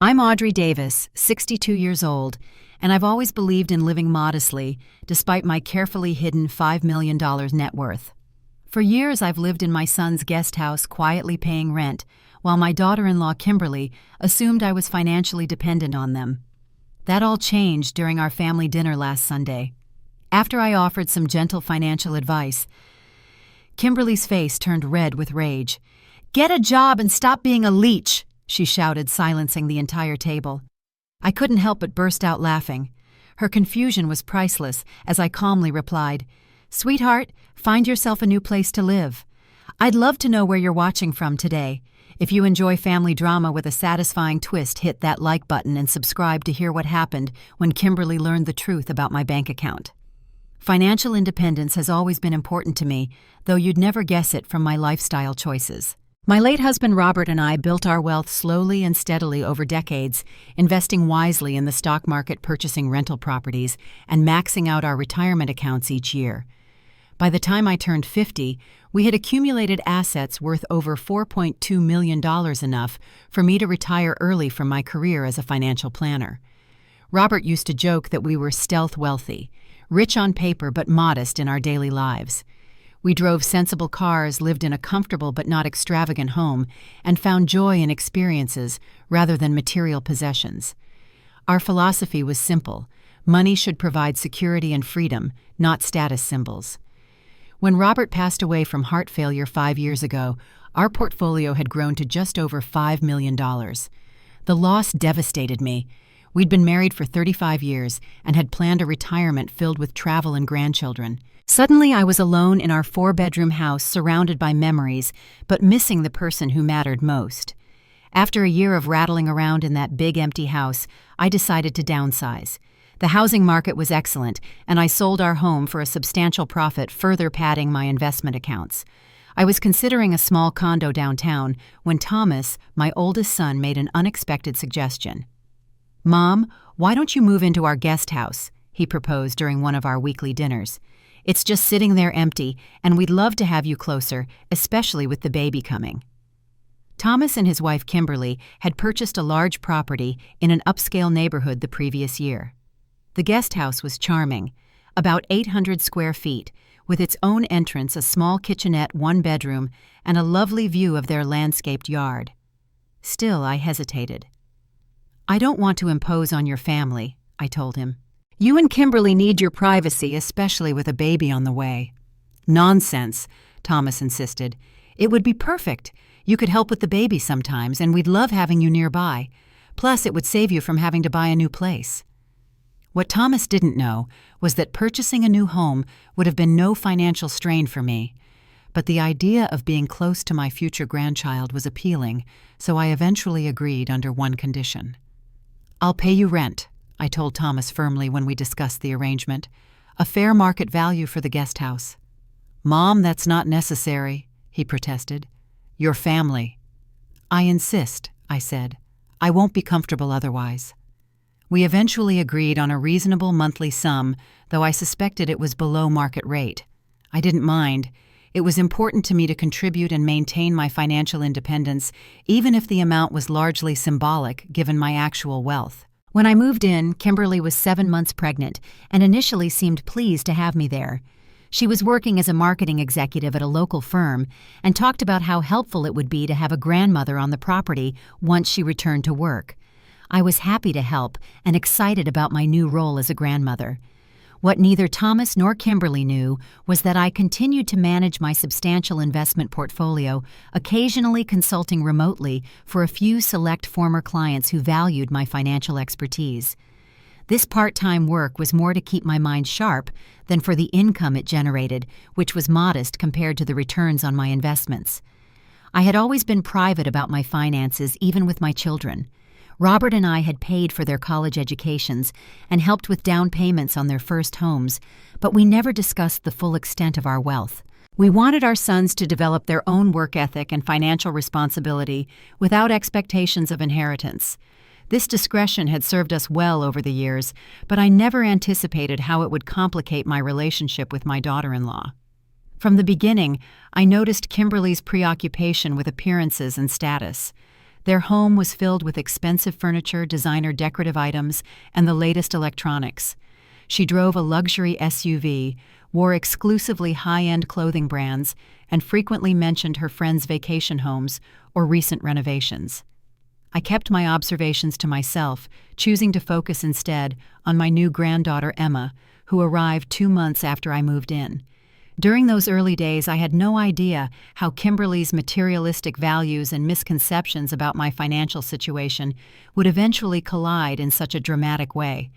I'm Audrey Davis, 62 years old, and I've always believed in living modestly, despite my carefully hidden $5 million net worth. For years, I've lived in my son's guest house, quietly paying rent, while my daughter-in-law, Kimberly, assumed I was financially dependent on them. That all changed during our family dinner last Sunday. After I offered some gentle financial advice, Kimberly's face turned red with rage. "Get a job and stop being a leech!" she shouted, silencing the entire table. I couldn't help but burst out laughing. Her confusion was priceless as I calmly replied, "Sweetheart, find yourself a new place to live. I'd love to know where you're watching from today. If you enjoy family drama with a satisfying twist, hit that like button and subscribe to hear what happened when Kimberly learned the truth about my bank account." Financial independence has always been important to me, though you'd never guess it from my lifestyle choices. My late husband Robert and I built our wealth slowly and steadily over decades, investing wisely in the stock market, purchasing rental properties, and maxing out our retirement accounts each year. By the time I turned 50, we had accumulated assets worth over $4.2 million, enough for me to retire early from my career as a financial planner. Robert used to joke that we were stealth wealthy, rich on paper but modest in our daily lives. We drove sensible cars, lived in a comfortable but not extravagant home, and found joy in experiences rather than material possessions. Our philosophy was simple: money should provide security and freedom, not status symbols. When Robert passed away from heart failure 5 years ago, our portfolio had grown to just over $5 million. The loss devastated me. We'd been married for 35 years and had planned a retirement filled with travel and grandchildren. Suddenly, I was alone in our 4-bedroom house, surrounded by memories, but missing the person who mattered most. After a year of rattling around in that big empty house, I decided to downsize. The housing market was excellent, and I sold our home for a substantial profit, further padding my investment accounts. I was considering a small condo downtown when Thomas, my oldest son, made an unexpected suggestion. "Mom, why don't you move into our guest house?" he proposed during one of our weekly dinners. "It's just sitting there empty, and we'd love to have you closer, especially with the baby coming." Thomas and his wife Kimberly had purchased a large property in an upscale neighborhood the previous year. The guest house was charming, about 800 square feet, with its own entrance, a small kitchenette, 1-bedroom, and a lovely view of their landscaped yard. Still, I hesitated. "I don't want to impose on your family," I told him. "You and Kimberly need your privacy, especially with a baby on the way." "Nonsense," Thomas insisted. "It would be perfect. You could help with the baby sometimes, and we'd love having you nearby. Plus, it would save you from having to buy a new place." What Thomas didn't know was that purchasing a new home would have been no financial strain for me. But the idea of being close to my future grandchild was appealing, so I eventually agreed under one condition. "I'll pay you rent," I told Thomas firmly when we discussed the arrangement. "A fair market value for the guest house." "Mom, that's not necessary," he protested. "Your family." "I insist," I said. "I won't be comfortable otherwise." We eventually agreed on a reasonable monthly sum, though I suspected it was below market rate. I didn't mind. It was important to me to contribute and maintain my financial independence, even if the amount was largely symbolic given my actual wealth. When I moved in, Kimberly was 7 months pregnant and initially seemed pleased to have me there. She was working as a marketing executive at a local firm and talked about how helpful it would be to have a grandmother on the property once she returned to work. I was happy to help and excited about my new role as a grandmother. What neither Thomas nor Kimberly knew was that I continued to manage my substantial investment portfolio, occasionally consulting remotely for a few select former clients who valued my financial expertise. This part-time work was more to keep my mind sharp than for the income it generated, which was modest compared to the returns on my investments. I had always been private about my finances, even with my children. Robert and I had paid for their college educations and helped with down payments on their first homes, but we never discussed the full extent of our wealth. We wanted our sons to develop their own work ethic and financial responsibility without expectations of inheritance. This discretion had served us well over the years, but I never anticipated how it would complicate my relationship with my daughter-in-law. From the beginning, I noticed Kimberly's preoccupation with appearances and status. Their home was filled with expensive furniture, designer decorative items, and the latest electronics. She drove a luxury SUV, wore exclusively high-end clothing brands, and frequently mentioned her friends' vacation homes or recent renovations. I kept my observations to myself, choosing to focus instead on my new granddaughter Emma, who arrived 2 months after I moved in. During those early days, I had no idea how Kimberly's materialistic values and misconceptions about my financial situation would eventually collide in such a dramatic way.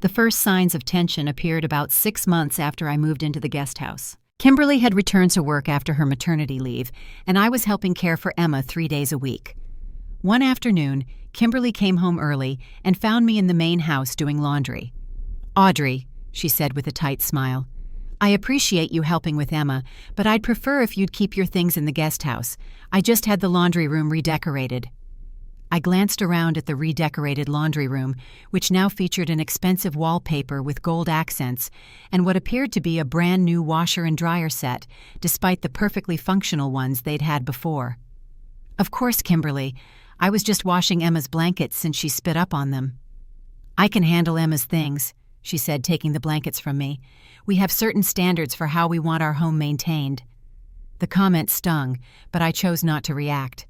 The first signs of tension appeared about 6 months after I moved into the guest house. Kimberly had returned to work after her maternity leave, and I was helping care for Emma 3 days a week. One afternoon, Kimberly came home early and found me in the main house doing laundry. "Audrey," she said with a tight smile, "I appreciate you helping with Emma, but I'd prefer if you'd keep your things in the guest house. I just had the laundry room redecorated." I glanced around at the redecorated laundry room, which now featured an expensive wallpaper with gold accents and what appeared to be a brand new washer and dryer set, despite the perfectly functional ones they'd had before. "Of course, Kimberly. I was just washing Emma's blankets since she spit up on them." "I can handle Emma's things," she said, taking the blankets from me. "We have certain standards for how we want our home maintained." The comment stung, but I chose not to react.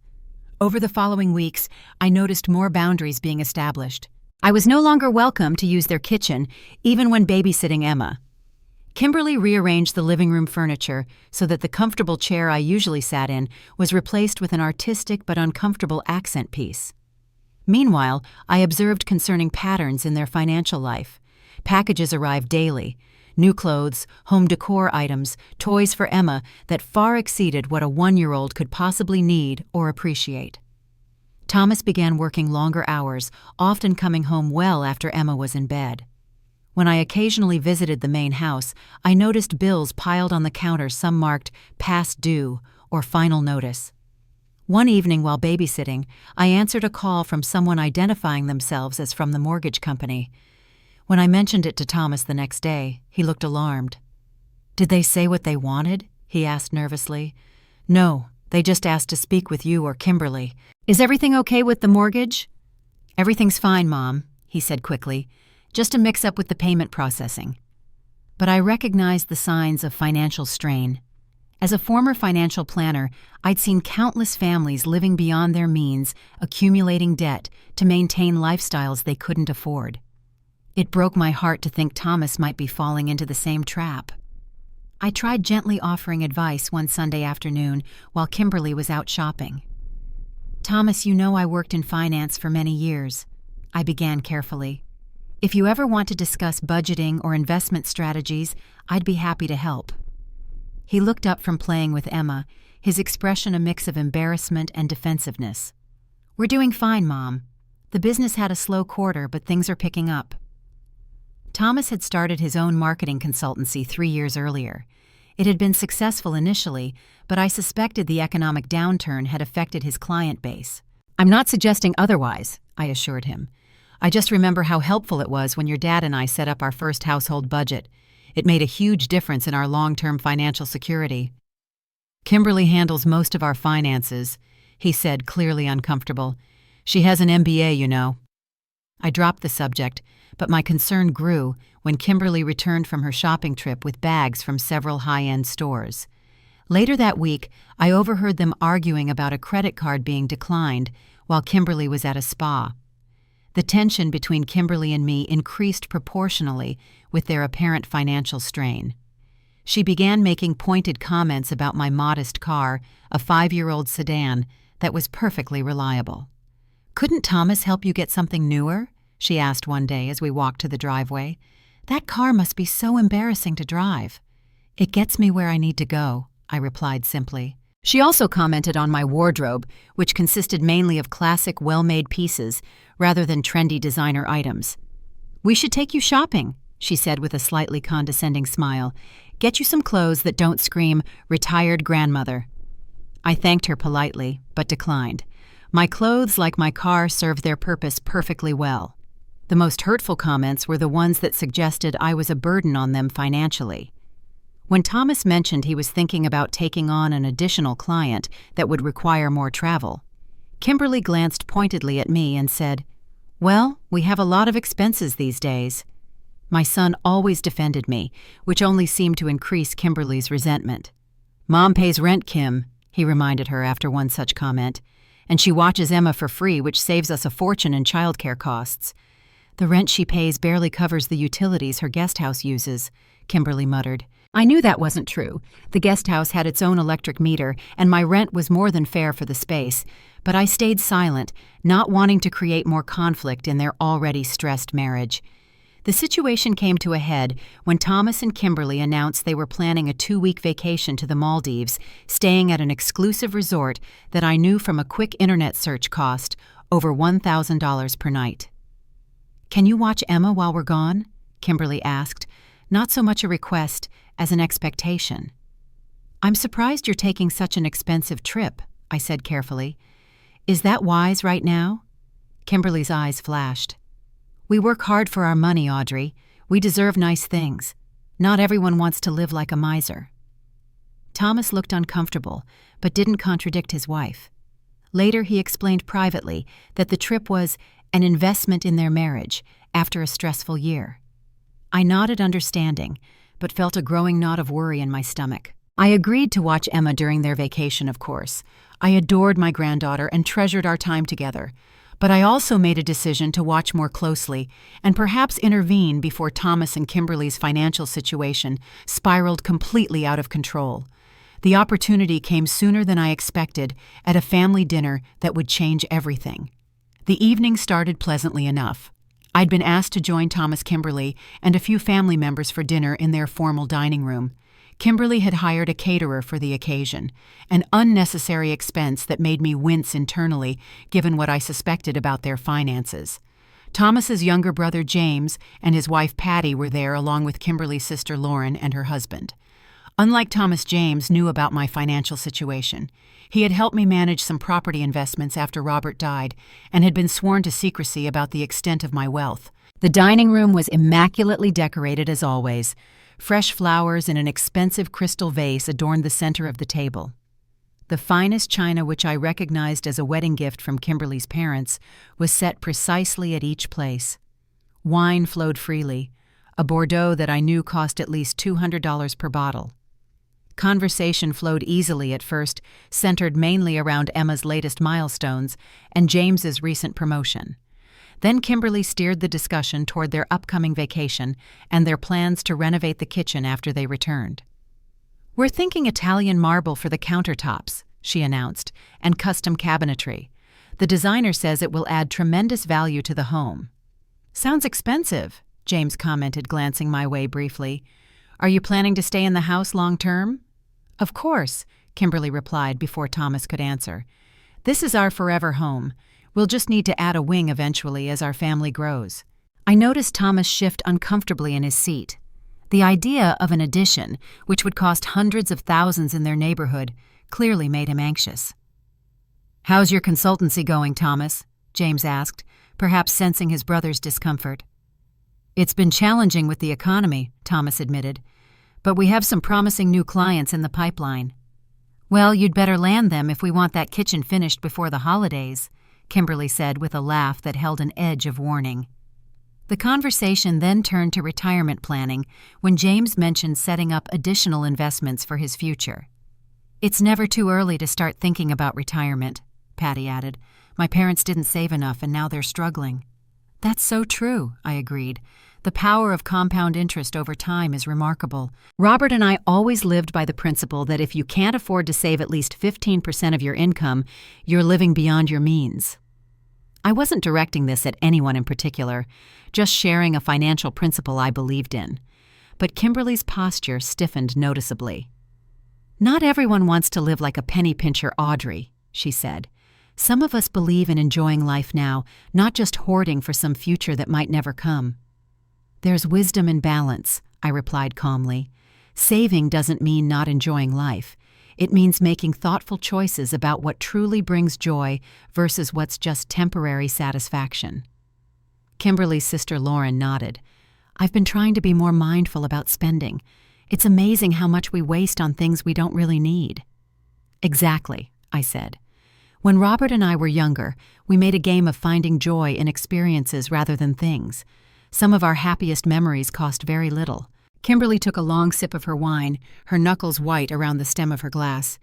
Over the following weeks, I noticed more boundaries being established. I was no longer welcome to use their kitchen, even when babysitting Emma. Kimberly rearranged the living room furniture so that the comfortable chair I usually sat in was replaced with an artistic but uncomfortable accent piece. Meanwhile, I observed concerning patterns in their financial life. Packages arrived daily. New clothes, home decor items, toys for Emma that far exceeded what a 1-year-old could possibly need or appreciate. Thomas began working longer hours, often coming home well after Emma was in bed. When I occasionally visited the main house, I noticed bills piled on the counter, some marked "past due" or "final notice." One evening while babysitting, I answered a call from someone identifying themselves as from the mortgage company. When I mentioned it to Thomas the next day, he looked alarmed. "Did they say what they wanted?" he asked nervously. "No, they just asked to speak with you or Kimberly." "Is everything okay with the mortgage?" "Everything's fine, Mom," he said quickly. "Just a mix-up with the payment processing." But I recognized the signs of financial strain. As a former financial planner, I'd seen countless families living beyond their means, accumulating debt to maintain lifestyles they couldn't afford. It broke my heart to think Thomas might be falling into the same trap. I tried gently offering advice one Sunday afternoon while Kimberly was out shopping. "Thomas, you know I worked in finance for many years," I began carefully. "If you ever want to discuss budgeting or investment strategies, I'd be happy to help." He looked up from playing with Emma, his expression a mix of embarrassment and defensiveness. "We're doing fine, Mom. The business had a slow quarter, but things are picking up." Thomas had started his own marketing consultancy 3 years earlier. It had been successful initially, but I suspected the economic downturn had affected his client base. "I'm not suggesting otherwise," I assured him. "I just remember how helpful it was when your dad and I set up our first household budget. It made a huge difference in our long-term financial security." "Kimberly handles most of our finances," he said, clearly uncomfortable. "She has an MBA, you know." I dropped the subject, but my concern grew when Kimberly returned from her shopping trip with bags from several high-end stores. Later that week, I overheard them arguing about a credit card being declined while Kimberly was at a spa. The tension between Kimberly and me increased proportionally with their apparent financial strain. She began making pointed comments about my modest car, a 5-year-old sedan that was perfectly reliable. "Couldn't Thomas help you get something newer?" she asked one day as we walked to the driveway. "That car must be so embarrassing to drive." "It gets me where I need to go," I replied simply. She also commented on my wardrobe, which consisted mainly of classic, well-made pieces rather than trendy designer items. "We should take you shopping," she said with a slightly condescending smile. "Get you some clothes that don't scream, 'retired grandmother.'" I thanked her politely, but declined. My clothes, like my car, served their purpose perfectly well. The most hurtful comments were the ones that suggested I was a burden on them financially. When Thomas mentioned he was thinking about taking on an additional client that would require more travel, Kimberly glanced pointedly at me and said, "Well, we have a lot of expenses these days." My son always defended me, which only seemed to increase Kimberly's resentment. "Mom pays rent, Kim," he reminded her after one such comment, "and she watches Emma for free, which saves us a fortune in childcare costs." "The rent she pays barely covers the utilities her guest house uses," Kimberly muttered. I knew that wasn't true. The guest house had its own electric meter, and my rent was more than fair for the space, but I stayed silent, not wanting to create more conflict in their already stressed marriage. The situation came to a head when Thomas and Kimberly announced they were planning a 2-week vacation to the Maldives, staying at an exclusive resort that I knew from a quick internet search cost over $1,000 per night. "Can you watch Emma while we're gone?" Kimberly asked, not so much a request as an expectation. "I'm surprised you're taking such an expensive trip," I said carefully. "Is that wise right now?" Kimberly's eyes flashed. "We work hard for our money, Audrey. We deserve nice things. Not everyone wants to live like a miser." Thomas looked uncomfortable, but didn't contradict his wife. Later, he explained privately that the trip was an investment in their marriage after a stressful year. I nodded understanding, but felt a growing knot of worry in my stomach. I agreed to watch Emma during their vacation, of course. I adored my granddaughter and treasured our time together. But I also made a decision to watch more closely and perhaps intervene before Thomas and Kimberly's financial situation spiraled completely out of control. The opportunity came sooner than I expected at a family dinner that would change everything. The evening started pleasantly enough. I'd been asked to join Thomas, Kimberly, and a few family members for dinner in their formal dining room. Kimberly had hired a caterer for the occasion, an unnecessary expense that made me wince internally given what I suspected about their finances. Thomas's younger brother James and his wife Patty were there along with Kimberly's sister Lauren and her husband. Unlike Thomas, James knew about my financial situation. He had helped me manage some property investments after Robert died and had been sworn to secrecy about the extent of my wealth. The dining room was immaculately decorated as always. Fresh flowers in an expensive crystal vase adorned the center of the table. The finest china, which I recognized as a wedding gift from Kimberly's parents, was set precisely at each place. Wine flowed freely, a Bordeaux that I knew cost at least $200 per bottle. Conversation flowed easily at first, centered mainly around Emma's latest milestones and James's recent promotion. Then Kimberly steered the discussion toward their upcoming vacation and their plans to renovate the kitchen after they returned. "We're thinking Italian marble for the countertops," she announced, "and custom cabinetry. The designer says it will add tremendous value to the home." "Sounds expensive," James commented, glancing my way briefly. "Are you planning to stay in the house long term?" "Of course," Kimberly replied before Thomas could answer. "This is our forever home. We'll just need to add a wing eventually as our family grows." I noticed Thomas shift uncomfortably in his seat. The idea of an addition, which would cost hundreds of thousands in their neighborhood, clearly made him anxious. "How's your consultancy going, Thomas?" James asked, perhaps sensing his brother's discomfort. "It's been challenging with the economy," Thomas admitted, "but we have some promising new clients in the pipeline." "Well, you'd better land them if we want that kitchen finished before the holidays," Kimberly said with a laugh that held an edge of warning. The conversation then turned to retirement planning when James mentioned setting up additional investments for his future. "It's never too early to start thinking about retirement," Patty added. "My parents didn't save enough and now they're struggling." "That's so true," I agreed. "The power of compound interest over time is remarkable. Robert and I always lived by the principle that if you can't afford to save at least 15% of your income, you're living beyond your means." I wasn't directing this at anyone in particular, just sharing a financial principle I believed in. But Kimberly's posture stiffened noticeably. "Not everyone wants to live like a penny pincher Audrey," she said. "Some of us believe in enjoying life now, not just hoarding for some future that might never come." "There's wisdom in balance," I replied calmly. "Saving doesn't mean not enjoying life. It means making thoughtful choices about what truly brings joy versus what's just temporary satisfaction." Kimberly's sister Lauren nodded. "I've been trying to be more mindful about spending. It's amazing how much we waste on things we don't really need." "Exactly," I said. When Robert and I were younger, we made a game of finding joy in experiences rather than things. Some of our happiest memories cost very little. Kimberly took a long sip of her wine, her knuckles white around the stem of her glass.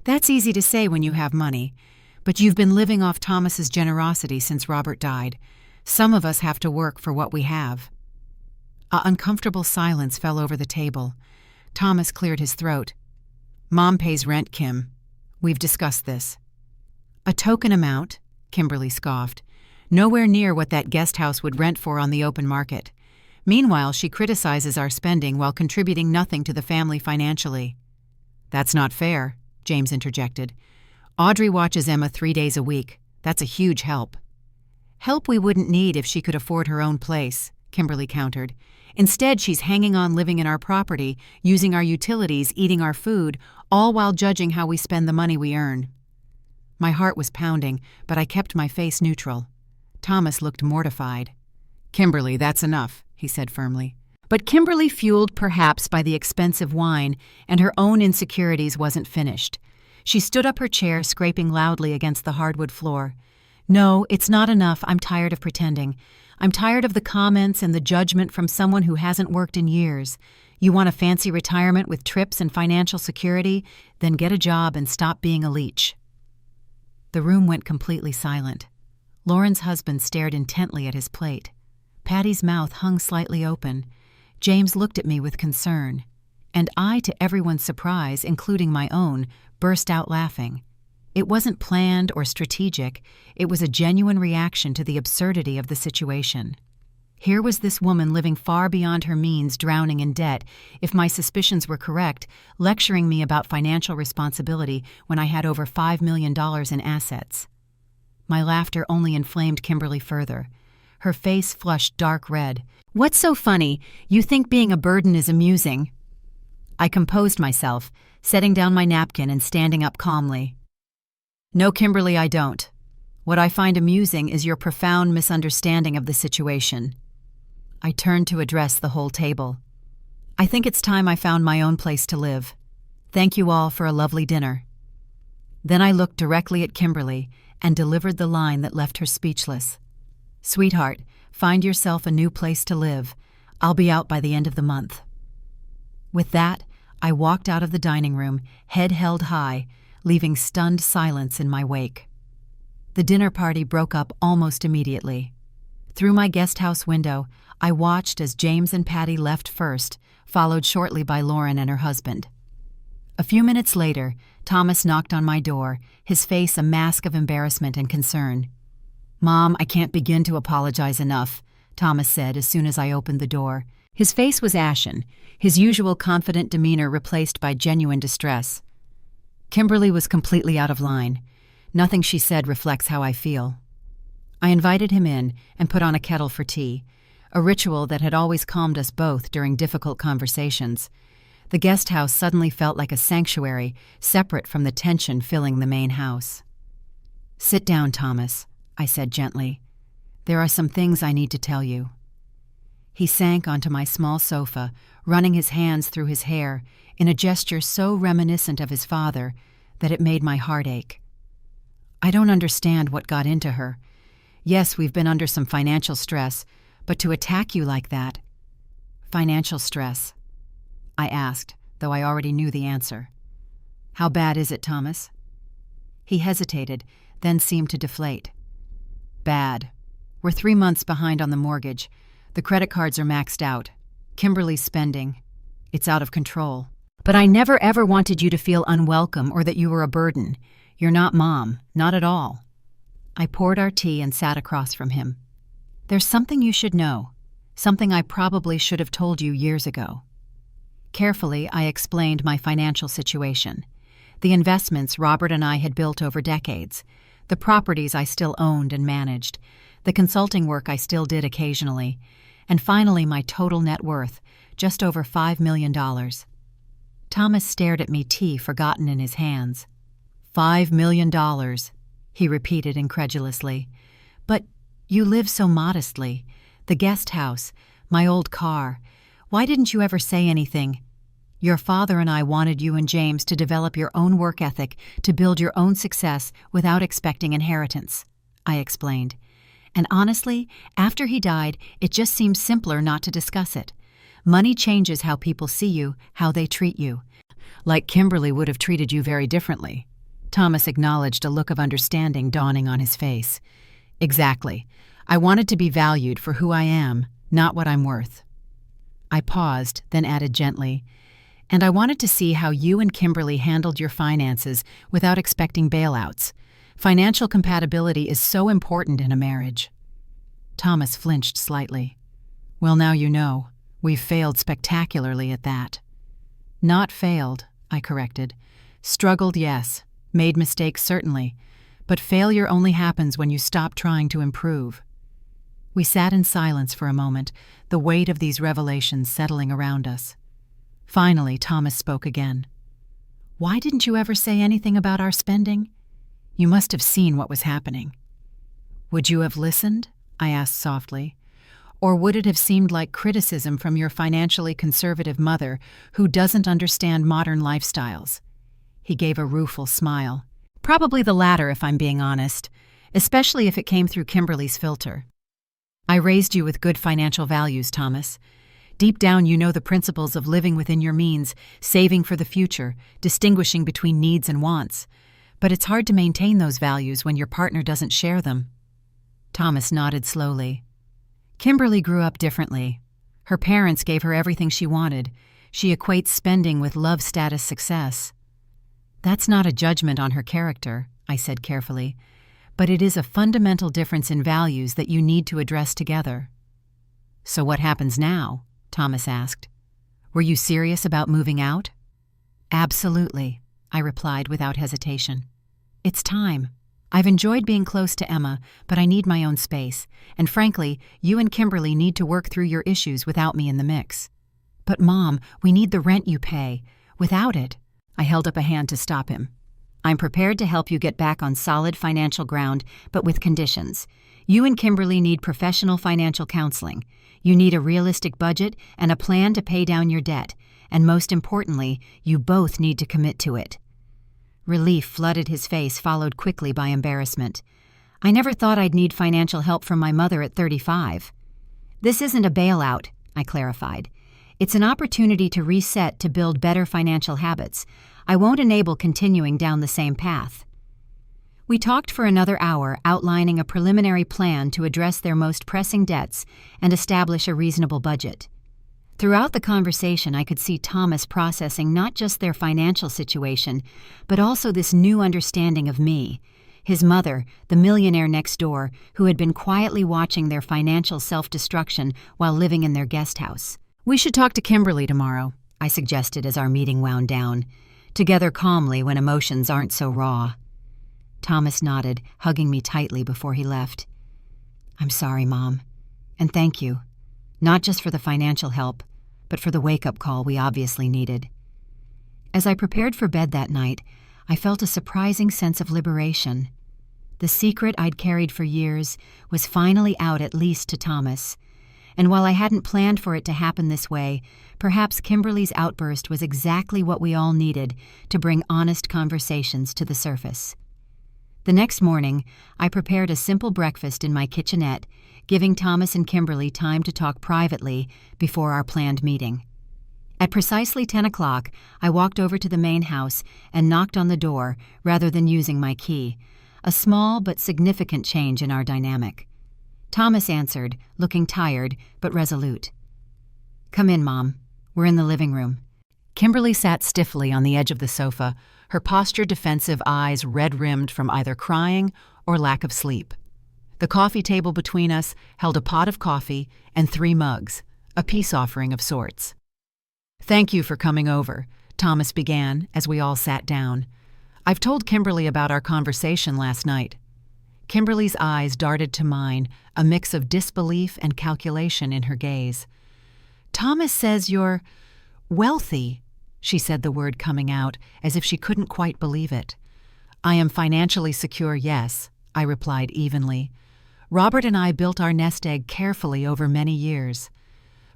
That's easy to say when you have money, but you've been living off Thomas's generosity since Robert died. Some of us have to work for what we have. An uncomfortable silence fell over the table. Thomas cleared his throat. Mom pays rent, Kim. We've discussed this. A token amount, Kimberly scoffed. Nowhere near what that guest house would rent for on the open market. Meanwhile, she criticizes our spending while contributing nothing to the family financially. That's not fair, James interjected. Audrey watches Emma 3 days a week. That's a huge help. Help we wouldn't need if she could afford her own place, Kimberly countered. Instead, she's hanging on living in our property, using our utilities, eating our food, all while judging how we spend the money we earn. My heart was pounding, but I kept my face neutral. Thomas looked mortified. Kimberly, that's enough, he said firmly. But Kimberly, fueled perhaps by the expensive wine and her own insecurities, wasn't finished. She stood up her chair, scraping loudly against the hardwood floor. No, it's not enough. I'm tired of pretending. I'm tired of the comments and the judgment from someone who hasn't worked in years. You want a fancy retirement with trips and financial security? Then get a job and stop being a leech. The room went completely silent. Lauren's husband stared intently at his plate. Patty's mouth hung slightly open. James looked at me with concern. And I, to everyone's surprise, including my own, burst out laughing. It wasn't planned or strategic. It was a genuine reaction to the absurdity of the situation. Here was this woman living far beyond her means, drowning in debt, if my suspicions were correct, lecturing me about financial responsibility when I had over $5 million in assets. My laughter only inflamed Kimberly further. Her face flushed dark red. What's so funny? You think being a burden is amusing? I composed myself, setting down my napkin and standing up calmly. No, Kimberly, I don't. What I find amusing is your profound misunderstanding of the situation. I turned to address the whole table. I think it's time I found my own place to live. Thank you all for a lovely dinner. Then I looked directly at Kimberly and delivered the line that left her speechless. Sweetheart, find yourself a new place to live. I'll be out by the end of the month. With that, I walked out of the dining room, head held high, leaving stunned silence in my wake. The dinner party broke up almost immediately. Through my guest house window, I watched as James and Patty left first, followed shortly by Lauren and her husband. A few minutes later, Thomas knocked on my door, his face a mask of embarrassment and concern. Mom, I can't begin to apologize enough, Thomas said as soon as I opened the door. His face was ashen, his usual confident demeanor replaced by genuine distress. Kimberly was completely out of line. Nothing she said reflects how I feel. I invited him in and put on a kettle for tea, a ritual that had always calmed us both during difficult conversations. The guest house suddenly felt like a sanctuary, separate from the tension filling the main house. Sit down, Thomas, I said gently. There are some things I need to tell you. He sank onto my small sofa, running his hands through his hair in a gesture so reminiscent of his father that it made my heart ache. I don't understand what got into her. Yes, we've been under some financial stress, but to attack you like that— Financial stress? I asked, though I already knew the answer. How bad is it, Thomas? He hesitated, then seemed to deflate. Bad. We're 3 months behind on the mortgage. The credit cards are maxed out. Kimberly's spending. It's out of control. But I never ever wanted you to feel unwelcome or that you were a burden. You're not Mom, not at all. I poured our tea and sat across from him. There's something you should know, something I probably should have told you years ago. Carefully, I explained my financial situation, the investments Robert and I had built over decades, the properties I still owned and managed, the consulting work I still did occasionally, and finally my total net worth, just over $5 million. Thomas stared at me, tea forgotten in his hands. $5 million, he repeated incredulously. But you live so modestly. The guest house, my old car. Why didn't you ever say anything? Your father and I wanted you and James to develop your own work ethic, to build your own success without expecting inheritance, I explained. And honestly, after he died, it just seemed simpler not to discuss it. Money changes how people see you, how they treat you. Like Kimberly would have treated you very differently. Thomas acknowledged a look of understanding dawning on his face. Exactly. I wanted to be valued for who I am, not what I'm worth. I paused, then added gently, and I wanted to see how you and Kimberly handled your finances without expecting bailouts. Financial compatibility is so important in a marriage. Thomas flinched slightly. Well, now you know. We've failed spectacularly at that. Not failed, I corrected. Struggled, yes. Made mistakes, certainly. But failure only happens when you stop trying to improve. We sat in silence for a moment, the weight of these revelations settling around us. Finally, Thomas spoke again. Why didn't you ever say anything about our spending? You must have seen what was happening. Would you have listened? I asked softly. Or would it have seemed like criticism from your financially conservative mother who doesn't understand modern lifestyles? He gave a rueful smile. Probably the latter, if I'm being honest, especially if it came through Kimberly's filter. I raised you with good financial values, Thomas. Deep down, you know the principles of living within your means, saving for the future, distinguishing between needs and wants. But it's hard to maintain those values when your partner doesn't share them. Thomas nodded slowly. Kimberly grew up differently. Her parents gave her everything she wanted. She equates spending with love status success. That's not a judgment on her character, I said carefully, but it is a fundamental difference in values that you need to address together. So what happens now? Thomas asked. Were you serious about moving out? Absolutely, I replied without hesitation. It's time. I've enjoyed being close to Emma, but I need my own space, and frankly, you and Kimberly need to work through your issues without me in the mix. But Mom, we need the rent you pay. Without it, I held up a hand to stop him. I'm prepared to help you get back on solid financial ground, but with conditions. You and Kimberly need professional financial counseling. You need a realistic budget and a plan to pay down your debt, and most importantly, you both need to commit to it. Relief flooded his face, followed quickly by embarrassment. I never thought I'd need financial help from my mother at 35. This isn't a bailout, I clarified. It's an opportunity to reset to build better financial habits. I won't enable continuing down the same path. We talked for another hour, outlining a preliminary plan to address their most pressing debts and establish a reasonable budget. Throughout the conversation, I could see Thomas processing not just their financial situation, but also this new understanding of me, his mother, the millionaire next door, who had been quietly watching their financial self-destruction while living in their guest house. We should talk to Kimberly tomorrow, I suggested as our meeting wound down, together calmly when emotions aren't so raw. Thomas nodded, hugging me tightly before he left. I'm sorry, Mom, and thank you, not just for the financial help, but for the wake-up call we obviously needed. As I prepared for bed that night, I felt a surprising sense of liberation. The secret I'd carried for years was finally out, at least to Thomas. And while I hadn't planned for it to happen this way, perhaps Kimberly's outburst was exactly what we all needed to bring honest conversations to the surface. The next morning, I prepared a simple breakfast in my kitchenette, giving Thomas and Kimberly time to talk privately before our planned meeting. At precisely 10 o'clock, I walked over to the main house and knocked on the door rather than using my key, a small but significant change in our dynamic. Thomas answered, looking tired but resolute. Come in, Mom. We're in the living room. Kimberly sat stiffly on the edge of the sofa, her posture defensive, eyes red-rimmed from either crying or lack of sleep. The coffee table between us held a pot of coffee and 3 mugs, a peace offering of sorts. Thank you for coming over, Thomas began as we all sat down. I've told Kimberly about our conversation last night. Kimberly's eyes darted to mine, a mix of disbelief and calculation in her gaze. Thomas says you're wealthy, she said, the word coming out as if she couldn't quite believe it. I am financially secure, yes, I replied evenly. Robert and I built our nest egg carefully over many years.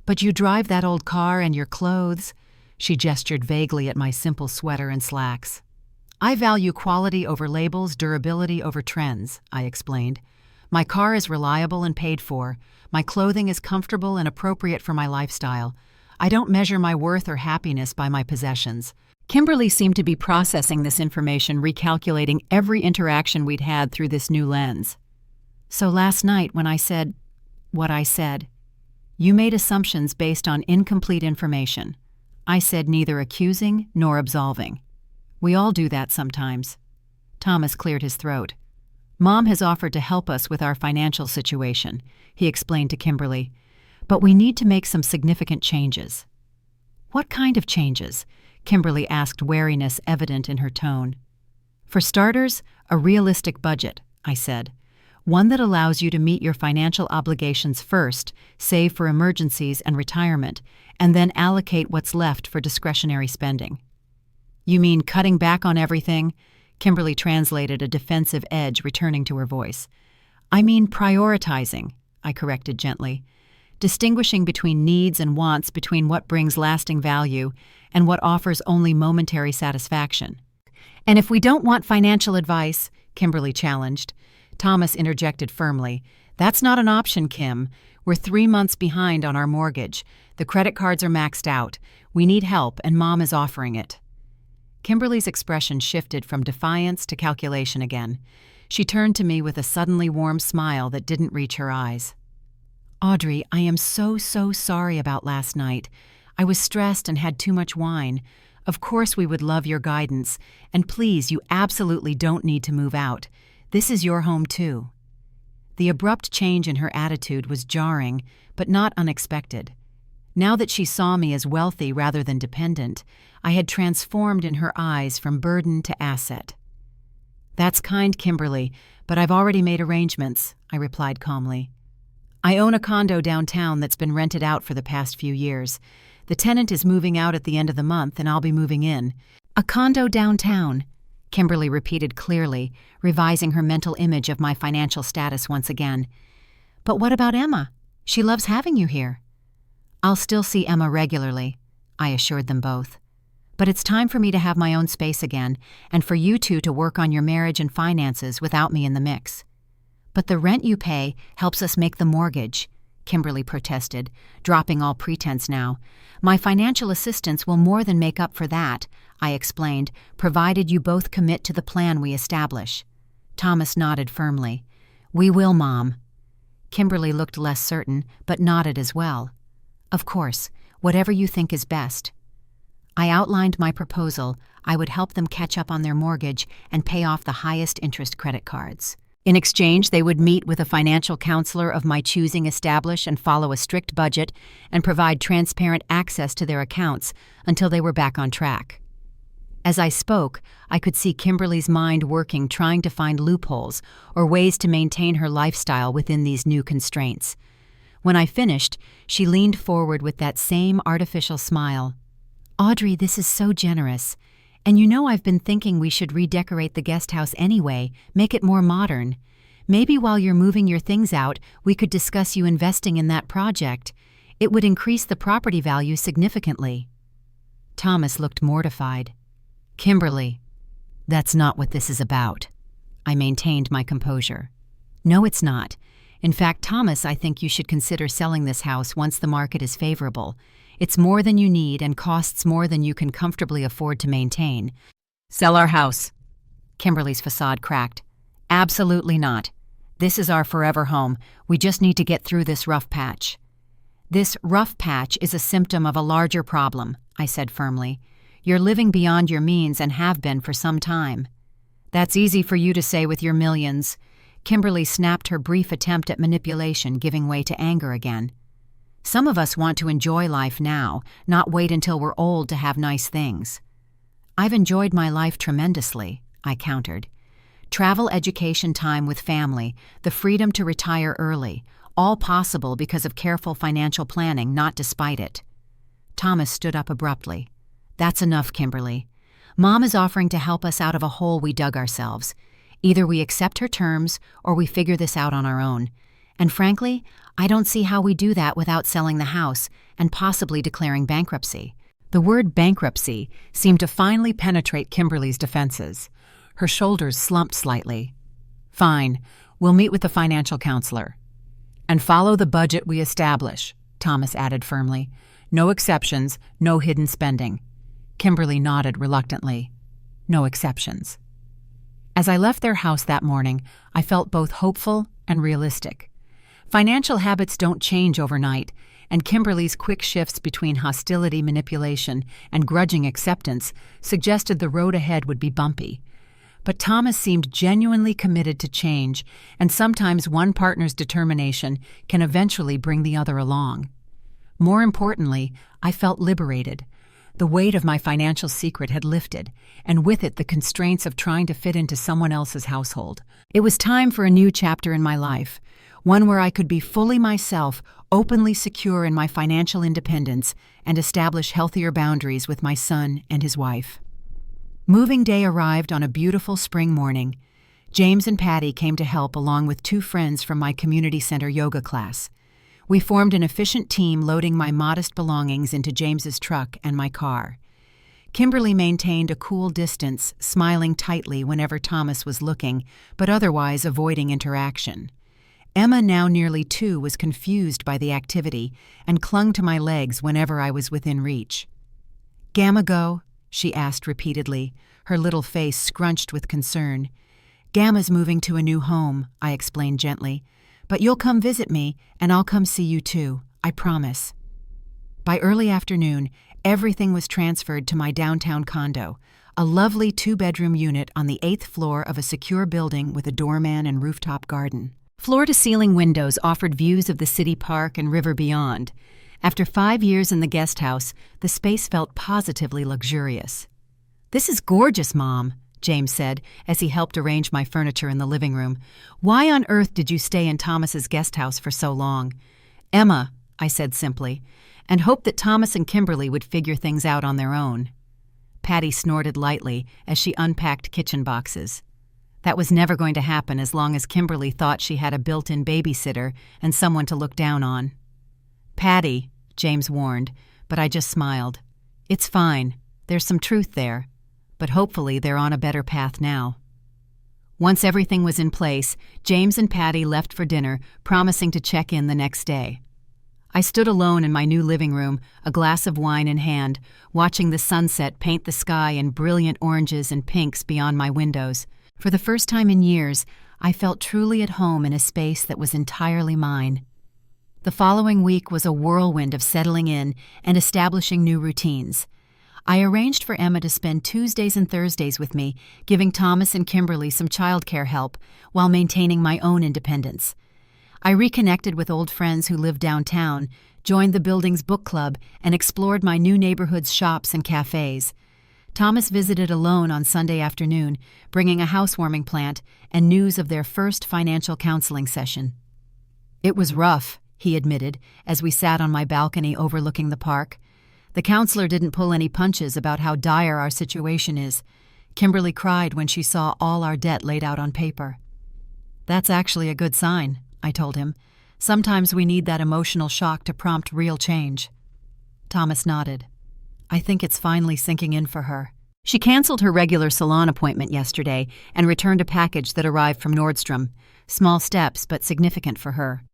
But you drive that old car and your clothes. She gestured vaguely at my simple sweater and slacks. I value quality over labels, durability over trends, I explained. My car is reliable and paid for. My clothing is comfortable and appropriate for my lifestyle. I don't measure my worth or happiness by my possessions. Kimberly seemed to be processing this information, recalculating every interaction we'd had through this new lens. So last night when I said what I said, you made assumptions based on incomplete information. I said neither accusing nor absolving. We all do that sometimes. Thomas cleared his throat. Mom has offered to help us with our financial situation, he explained to Kimberly. But we need to make some significant changes. What kind of changes? Kimberly asked, wariness evident in her tone. For starters, a realistic budget, I said. One that allows you to meet your financial obligations first, save for emergencies and retirement, and then allocate what's left for discretionary spending. You mean cutting back on everything? Kimberly translated, a defensive edge returning to her voice. I mean prioritizing, I corrected gently. Distinguishing between needs and wants, between what brings lasting value and what offers only momentary satisfaction. And if we don't want financial advice, Kimberly challenged. Thomas interjected firmly. That's not an option, Kim. We're 3 months behind on our mortgage. The credit cards are maxed out. We need help, and Mom is offering it. Kimberly's expression shifted from defiance to calculation again. She turned to me with a suddenly warm smile that didn't reach her eyes. Audrey, I am so sorry about last night. I was stressed and had too much wine. Of course we would love your guidance, and please, you absolutely don't need to move out. This is your home too. The abrupt change in her attitude was jarring, but not unexpected. Now that she saw me as wealthy rather than dependent, I had transformed in her eyes from burden to asset. That's kind, Kimberly, but I've already made arrangements, I replied calmly. I own a condo downtown that's been rented out for the past few years. The tenant is moving out at the end of the month, and I'll be moving in. A condo downtown, Kimberly repeated clearly, revising her mental image of my financial status once again. But what about Emma? She loves having you here. I'll still see Emma regularly, I assured them both. But it's time for me to have my own space again, and for you two to work on your marriage and finances without me in the mix. But the rent you pay helps us make the mortgage, Kimberly protested, dropping all pretense now. My financial assistance will more than make up for that, I explained, provided you both commit to the plan we establish. Thomas nodded firmly. We will, Mom. Kimberly looked less certain, but nodded as well. Of course, whatever you think is best. I outlined my proposal. I would help them catch up on their mortgage and pay off the highest interest credit cards. In exchange, they would meet with a financial counselor of my choosing, establish and follow a strict budget, and provide transparent access to their accounts until they were back on track. As I spoke, I could see Kimberly's mind working, trying to find loopholes or ways to maintain her lifestyle within these new constraints. When I finished, she leaned forward with that same artificial smile. Audrey, this is so generous. And you know I've been thinking we should redecorate the guest house anyway, make it more modern. Maybe while you're moving your things out, we could discuss you investing in that project. It would increase the property value significantly. Thomas looked mortified. Kimberly, that's not what this is about. I maintained my composure. No, it's not. In fact, Thomas, I think you should consider selling this house once the market is favorable. It's more than you need and costs more than you can comfortably afford to maintain. Sell our house. Kimberly's facade cracked. Absolutely not. This is our forever home. We just need to get through this rough patch. This rough patch is a symptom of a larger problem, I said firmly. You're living beyond your means and have been for some time. That's easy for you to say with your millions. Kimberly snapped her brief attempt at manipulation, giving way to anger again. Some of us want to enjoy life now, not wait until we're old to have nice things. I've enjoyed my life tremendously, I countered. Travel, education, time with family, the freedom to retire early, all possible because of careful financial planning, not despite it. Thomas stood up abruptly. That's enough, Kimberly. Mom is offering to help us out of a hole we dug ourselves. Either we accept her terms or we figure this out on our own. And frankly, I don't see how we do that without selling the house and possibly declaring bankruptcy. The word bankruptcy seemed to finally penetrate Kimberly's defenses. Her shoulders slumped slightly. "Fine, we'll meet with the financial counselor. And follow the budget we establish," Thomas added firmly. "No exceptions, no hidden spending." Kimberly nodded reluctantly. No exceptions. As I left their house that morning, I felt both hopeful and realistic. Financial habits don't change overnight, and Kimberly's quick shifts between hostility manipulation and grudging acceptance suggested the road ahead would be bumpy. But Thomas seemed genuinely committed to change, and sometimes one partner's determination can eventually bring the other along. More importantly, I felt liberated. The weight of my financial secret had lifted, and with it the constraints of trying to fit into someone else's household. It was time for a new chapter in my life, one where I could be fully myself, openly secure in my financial independence, and establish healthier boundaries with my son and his wife. Moving day arrived on a beautiful spring morning. James and Patty came to help along with 2 friends from my community center yoga class. We formed an efficient team loading my modest belongings into James's truck and my car. Kimberly maintained a cool distance, smiling tightly whenever Thomas was looking, but otherwise avoiding interaction. Emma, now nearly 2, was confused by the activity and clung to my legs whenever I was within reach. "Gamma go?" she asked repeatedly, her little face scrunched with concern. "Gamma's moving to a new home," I explained gently. "But you'll come visit me, and I'll come see you too, I promise." By early afternoon, everything was transferred to my downtown condo, a lovely 2-bedroom unit on the 8th floor of a secure building with a doorman and rooftop garden. Floor-to-ceiling windows offered views of the city park and river beyond. After 5 years in the guest house, the space felt positively luxurious. "This is gorgeous, Mom," James said as he helped arrange my furniture in the living room. "Why on earth did you stay in Thomas's guest house for so long?" "Emma," I said simply, and hoped that Thomas and Kimberly would figure things out on their own. Patty snorted lightly as she unpacked kitchen boxes. That was never going to happen as long as Kimberly thought she had a built-in babysitter and someone to look down on. "Patty," James warned, but I just smiled. "It's fine. There's some truth there. But hopefully they're on a better path now." Once everything was in place, James and Patty left for dinner, promising to check in the next day. I stood alone in my new living room, a glass of wine in hand, watching the sunset paint the sky in brilliant oranges and pinks beyond my windows. For the first time in years, I felt truly at home in a space that was entirely mine. The following week was a whirlwind of settling in and establishing new routines. I arranged for Emma to spend Tuesdays and Thursdays with me, giving Thomas and Kimberly some childcare help while maintaining my own independence. I reconnected with old friends who lived downtown, joined the building's book club, and explored my new neighborhood's shops and cafes. Thomas visited alone on Sunday afternoon, bringing a housewarming plant and news of their first financial counseling session. "It was rough," he admitted, as we sat on my balcony overlooking the park. "The counselor didn't pull any punches about how dire our situation is. Kimberly cried when she saw all our debt laid out on paper." "That's actually a good sign," I told him. "Sometimes we need that emotional shock to prompt real change." Thomas nodded. "I think it's finally sinking in for her. She canceled her regular salon appointment yesterday and returned a package that arrived from Nordstrom. Small steps, but significant for her."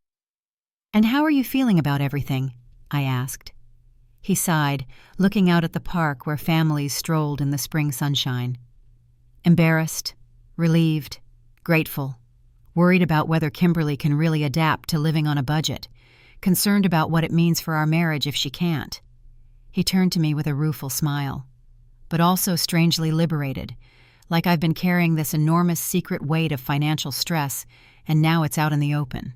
"And how are you feeling about everything?" I asked. He sighed, looking out at the park where families strolled in the spring sunshine. "Embarrassed, relieved, grateful, worried about whether Kimberly can really adapt to living on a budget, concerned about what it means for our marriage if she can't." He turned to me with a rueful smile, but also strangely liberated, like I've been carrying this enormous secret weight of financial stress, and now it's out in the open.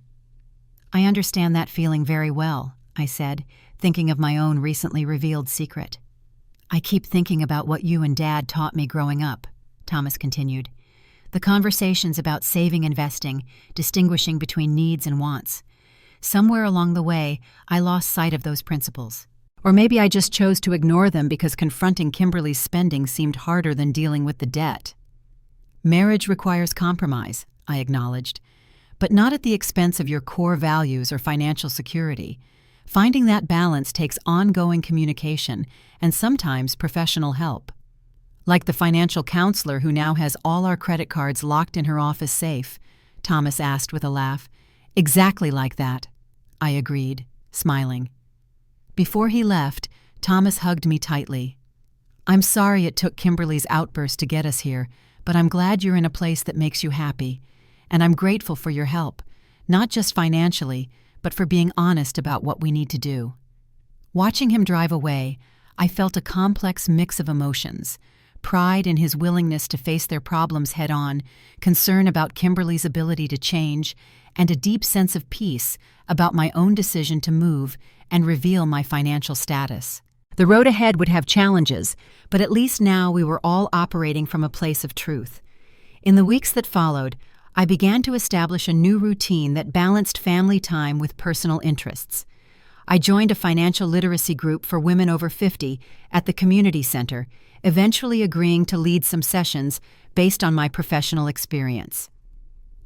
"I understand that feeling very well," I said, thinking of my own recently revealed secret. "I keep thinking about what you and Dad taught me growing up," Thomas continued. "The conversations about saving, investing, distinguishing between needs and wants. Somewhere along the way, I lost sight of those principles. Or maybe I just chose to ignore them because confronting Kimberly's spending seemed harder than dealing with the debt." "Marriage requires compromise," I acknowledged, "but not at the expense of your core values or financial security. Finding that balance takes ongoing communication and sometimes professional help. Like the financial counselor who now has all our credit cards locked in her office safe, Thomas asked with a laugh. Exactly like that, I agreed, smiling. Before he left, Thomas hugged me tightly. I'm sorry it took Kimberly's outburst to get us here, but I'm glad you're in a place that makes you happy, and I'm grateful for your help, not just financially, but for being honest about what we need to do. Watching him drive away, I felt a complex mix of emotions: pride in his willingness to face their problems head-on, concern about Kimberly's ability to change, and a deep sense of peace about my own decision to move and reveal my financial status. The road ahead would have challenges, but at least now we were all operating from a place of truth. In the weeks that followed, I began to establish a new routine that balanced family time with personal interests. I joined a financial literacy group for women over 50 at the community center, eventually agreeing to lead some sessions based on my professional experience.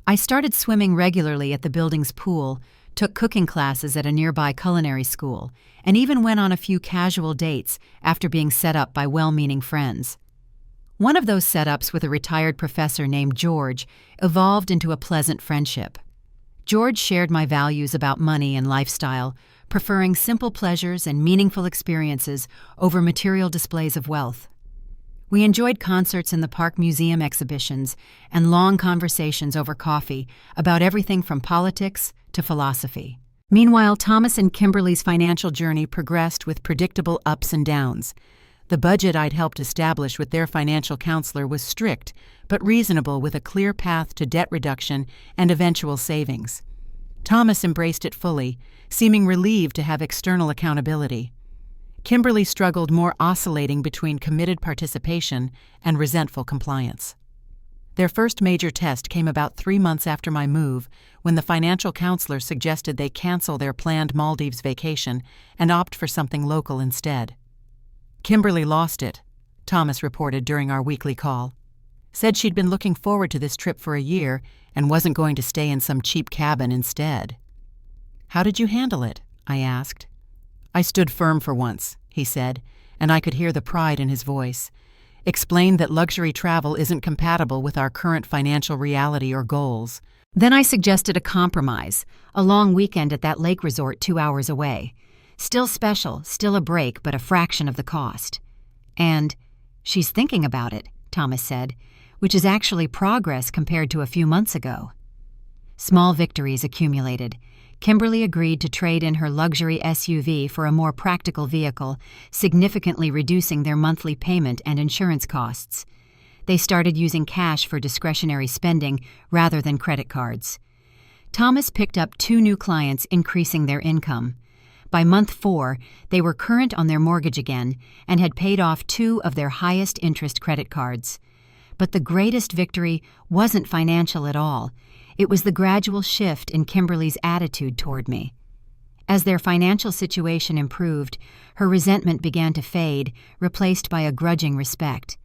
I started swimming regularly at the building's pool, took cooking classes at a nearby culinary school, and even went on a few casual dates after being set up by well-meaning friends. One of those setups with a retired professor named George evolved into a pleasant friendship. George shared my values about money and lifestyle, preferring simple pleasures and meaningful experiences over material displays of wealth. We enjoyed concerts in the park museum exhibitions and long conversations over coffee about everything from politics to philosophy. Meanwhile, Thomas and Kimberly's financial journey progressed with predictable ups and downs. The budget I'd helped establish with their financial counselor was strict, but reasonable, with a clear path to debt reduction and eventual savings. Thomas embraced it fully, seeming relieved to have external accountability. Kimberly struggled more, oscillating between committed participation and resentful compliance. Their first major test came about 3 months after my move, when the financial counselor suggested they cancel their planned Maldives vacation and opt for something local instead. Kimberly lost it, Thomas reported during our weekly call. Said she'd been looking forward to this trip for a year and wasn't going to stay in some cheap cabin instead. How did you handle it? I asked. I stood firm for once, he said, and I could hear the pride in his voice. Explained that luxury travel isn't compatible with our current financial reality or goals. Then I suggested a compromise, a long weekend at that lake resort 2 hours away. Still special, still a break, but a fraction of the cost. And she's thinking about it, Thomas said, which is actually progress compared to a few months ago. Small victories accumulated. Kimberly agreed to trade in her luxury SUV for a more practical vehicle, significantly reducing their monthly payment and insurance costs. They started using cash for discretionary spending rather than credit cards. Thomas picked up 2 new clients, increasing their income. By month 4, they were current on their mortgage again and had paid off 2 of their highest interest credit cards. But the greatest victory wasn't financial at all. It was the gradual shift in Kimberly's attitude toward me. As their financial situation improved, her resentment began to fade, replaced by a grudging respect.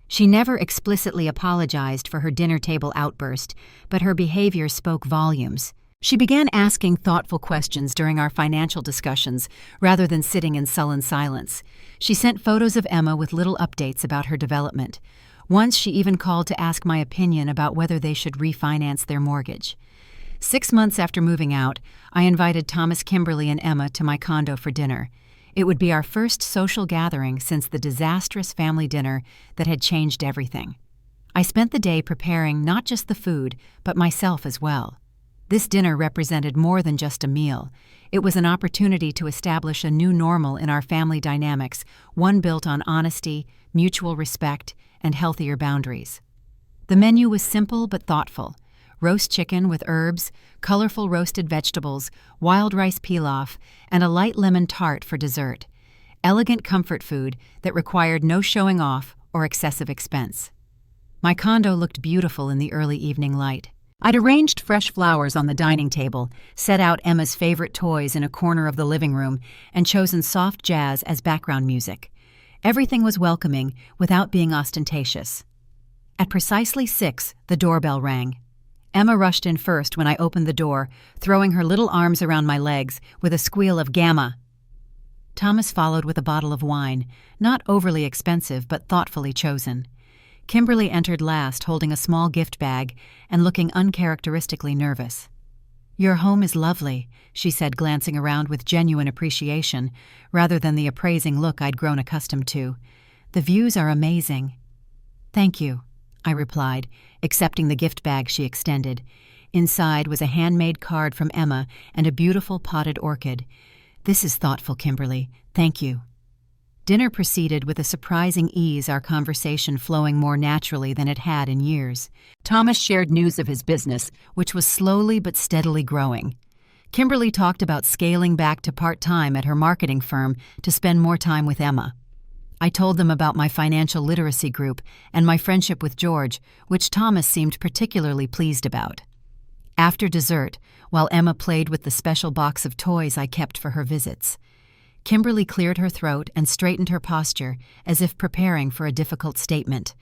She never explicitly apologized for her dinner table outburst, but her behavior spoke volumes. She began asking thoughtful questions during our financial discussions, rather than sitting in sullen silence. She sent photos of Emma with little updates about her development. Once she even called to ask my opinion about whether they should refinance their mortgage. 6 months after moving out, I invited Thomas, Kimberly, and Emma to my condo for dinner. It would be our first social gathering since the disastrous family dinner that had changed everything. I spent the day preparing not just the food, but myself as well. This dinner represented more than just a meal. It was an opportunity to establish a new normal in our family dynamics, one built on honesty, mutual respect, and healthier boundaries. The menu was simple but thoughtful: roast chicken with herbs, colorful roasted vegetables, wild rice pilaf, and a light lemon tart for dessert. Elegant comfort food that required no showing off or excessive expense. My condo looked beautiful in the early evening light. I'd arranged fresh flowers on the dining table, set out Emma's favorite toys in a corner of the living room, and chosen soft jazz as background music. Everything was welcoming without being ostentatious. At precisely 6, the doorbell rang. Emma rushed in first when I opened the door, throwing her little arms around my legs with a squeal of "Gamma!" Thomas followed with a bottle of wine, not overly expensive but thoughtfully chosen. Kimberly entered last, holding a small gift bag and looking uncharacteristically nervous. "Your home is lovely," she said, glancing around with genuine appreciation, rather than the appraising look I'd grown accustomed to. "The views are amazing." "Thank you," I replied, accepting the gift bag she extended. Inside was a handmade card from Emma and a beautiful potted orchid. "This is thoughtful, Kimberly. Thank you." Dinner proceeded with a surprising ease, our conversation flowing more naturally than it had in years. Thomas shared news of his business, which was slowly but steadily growing. Kimberly talked about scaling back to part-time at her marketing firm to spend more time with Emma. I told them about my financial literacy group and my friendship with George, which Thomas seemed particularly pleased about. After dessert, while Emma played with the special box of toys I kept for her visits, Kimberly cleared her throat and straightened her posture as if preparing for a difficult statement.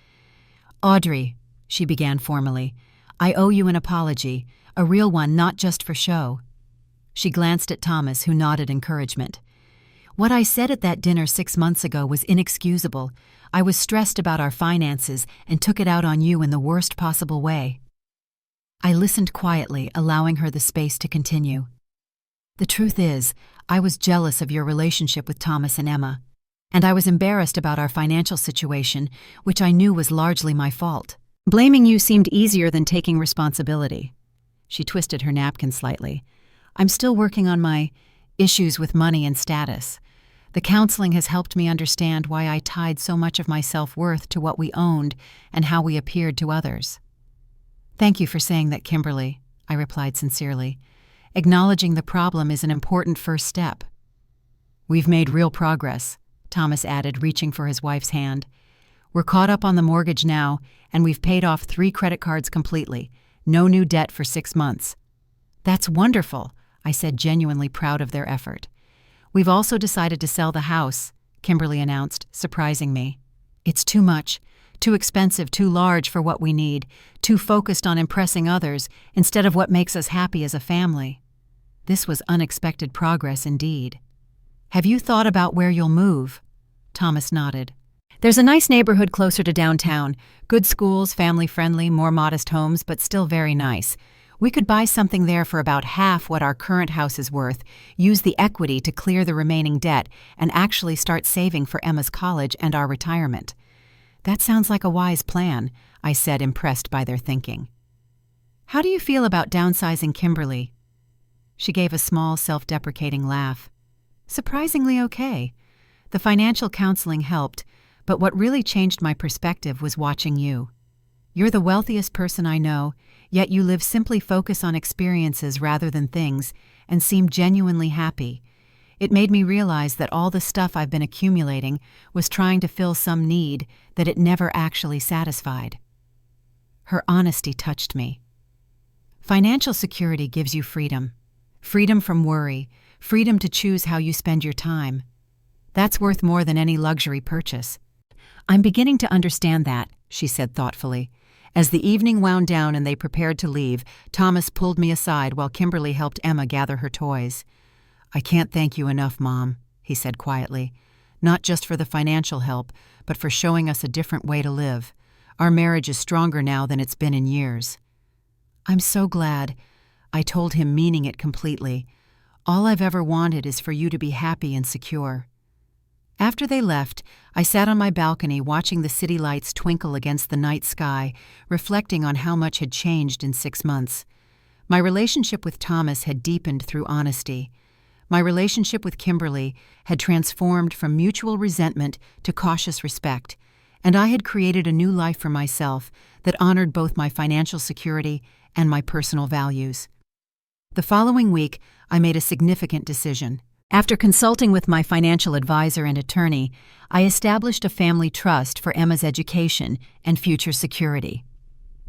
"Audrey," she began formally, "I owe you an apology, a real one, not just for show." She glanced at Thomas, who nodded encouragement. "What I said at that dinner 6 months ago was inexcusable. I was stressed about our finances and took it out on you in the worst possible way." I listened quietly, allowing her the space to continue. "The truth is, I was jealous of your relationship with Thomas and Emma, and I was embarrassed about our financial situation, which I knew was largely my fault. Blaming you seemed easier than taking responsibility." She twisted her napkin slightly. "I'm still working on my issues with money and status. The counseling has helped me understand why I tied so much of my self-worth to what we owned and how we appeared to others." "Thank you for saying that, Kimberly," I replied sincerely. "Acknowledging the problem is an important first step." "We've made real progress," Thomas added, reaching for his wife's hand. "We're caught up on the mortgage now, and we've paid off 3 credit cards completely. No new debt for 6 months." "That's wonderful," I said, genuinely proud of their effort. "We've also decided to sell the house," Kimberly announced, surprising me. "It's too much. Too expensive, too large for what we need, too focused on impressing others instead of what makes us happy as a family." This was unexpected progress indeed. "Have you thought about where you'll move?" Thomas nodded. "There's a nice neighborhood closer to downtown. Good schools, family-friendly, more modest homes, but still very nice. We could buy something there for about half what our current house is worth, use the equity to clear the remaining debt, and actually start saving for Emma's college and our retirement." "That sounds like a wise plan," I said, impressed by their thinking. "How do you feel about downsizing, Kimberly?" She gave a small, self-deprecating laugh. "Surprisingly okay. The financial counseling helped, but what really changed my perspective was watching you. You're the wealthiest person I know, yet you live simply focus on experiences rather than things, and seem genuinely happy. It made me realize that all the stuff I've been accumulating was trying to fill some need that it never actually satisfied." Her honesty touched me. "Financial security gives you freedom. Freedom from worry, freedom to choose how you spend your time. That's worth more than any luxury purchase." "I'm beginning to understand that," she said thoughtfully. As the evening wound down and they prepared to leave, Thomas pulled me aside while Kimberly helped Emma gather her toys. "I can't thank you enough, Mom," he said quietly. "Not just for the financial help, but for showing us a different way to live. Our marriage is stronger now than it's been in years." "I'm so glad," I told him, meaning it completely. "All I've ever wanted is for you to be happy and secure." After they left, I sat on my balcony watching the city lights twinkle against the night sky, reflecting on how much had changed in 6 months. My relationship with Thomas had deepened through honesty. My relationship with Kimberly had transformed from mutual resentment to cautious respect, and I had created a new life for myself that honored both my financial security and my personal values. The following week, I made a significant decision. After consulting with my financial advisor and attorney, I established a family trust for Emma's education and future security.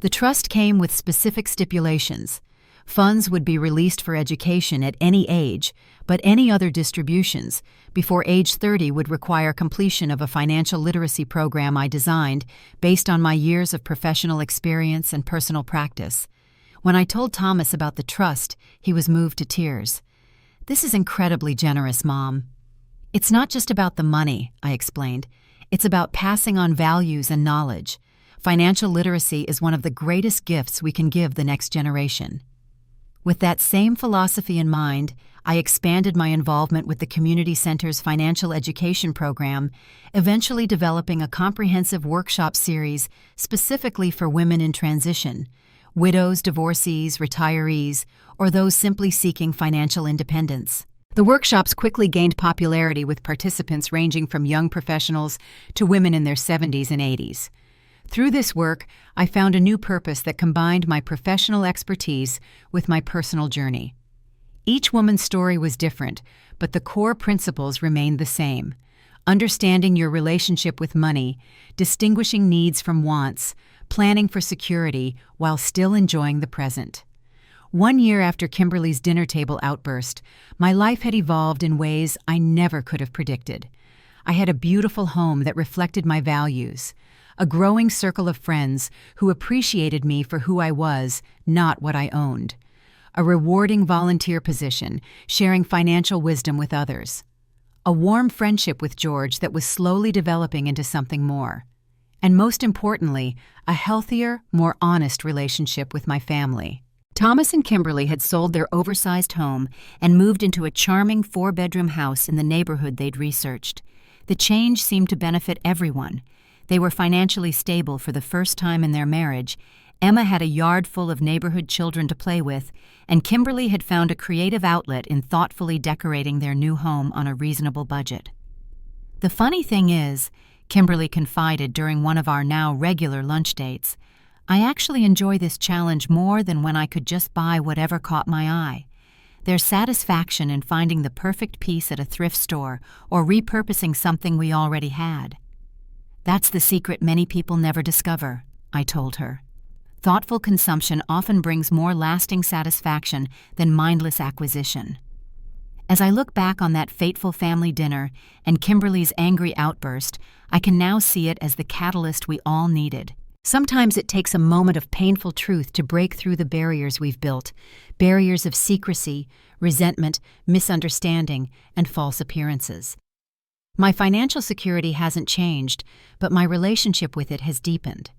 The trust came with specific stipulations. Funds would be released for education at any age, but any other distributions before age 30 would require completion of a financial literacy program I designed based on my years of professional experience and personal practice. When I told Thomas about the trust, he was moved to tears. "This is incredibly generous, Mom." "It's not just about the money," I explained. "It's about passing on values and knowledge. Financial literacy is one of the greatest gifts we can give the next generation." With that same philosophy in mind, I expanded my involvement with the Community Center's financial education program, eventually developing a comprehensive workshop series specifically for women in transition, widows, divorcees, retirees, or those simply seeking financial independence. The workshops quickly gained popularity with participants ranging from young professionals to women in their 70s and 80s. Through this work, I found a new purpose that combined my professional expertise with my personal journey. Each woman's story was different, but the core principles remained the same: understanding your relationship with money, distinguishing needs from wants, planning for security while still enjoying the present. 1 year after Kimberly's dinner table outburst, my life had evolved in ways I never could have predicted. I had a beautiful home that reflected my values, a growing circle of friends who appreciated me for who I was, not what I owned, a rewarding volunteer position, sharing financial wisdom with others, a warm friendship with George that was slowly developing into something more, and most importantly, a healthier, more honest relationship with my family. Thomas and Kimberly had sold their oversized home and moved into a charming 4-bedroom house in the neighborhood they'd researched. The change seemed to benefit everyone. They were financially stable for the first time in their marriage. Emma had a yard full of neighborhood children to play with, and Kimberly had found a creative outlet in thoughtfully decorating their new home on a reasonable budget. "The funny thing is," Kimberly confided during one of our now regular lunch dates, "I actually enjoy this challenge more than when I could just buy whatever caught my eye. There's satisfaction in finding the perfect piece at a thrift store or repurposing something we already had." "That's the secret many people never discover," I told her. "Thoughtful consumption often brings more lasting satisfaction than mindless acquisition." As I look back on that fateful family dinner and Kimberly's angry outburst, I can now see it as the catalyst we all needed. Sometimes it takes a moment of painful truth to break through the barriers we've built, barriers of secrecy, resentment, misunderstanding, and false appearances. My financial security hasn't changed, but my relationship with it has deepened.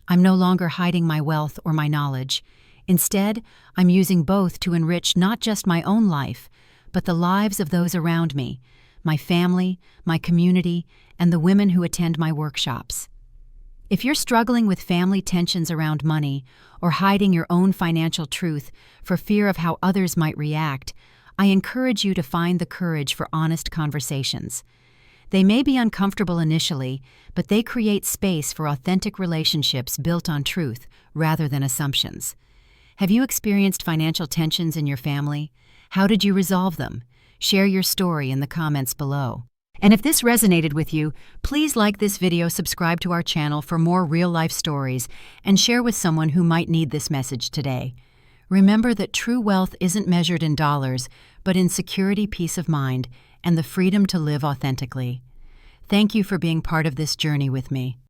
I'm no longer hiding my wealth or my knowledge. Instead, I'm using both to enrich not just my own life, but the lives of those around me, my family, my community, and the women who attend my workshops. If you're struggling with family tensions around money or hiding your own financial truth for fear of how others might react, I encourage you to find the courage for honest conversations. They may be uncomfortable initially, but they create space for authentic relationships built on truth rather than assumptions. Have you experienced financial tensions in your family? How did you resolve them? Share your story in the comments below. And if this resonated with you, please like this video, subscribe to our channel for more real-life stories, and share with someone who might need this message today. Remember that true wealth isn't measured in dollars, but in security, peace of mind, and the freedom to live authentically. Thank you for being part of this journey with me.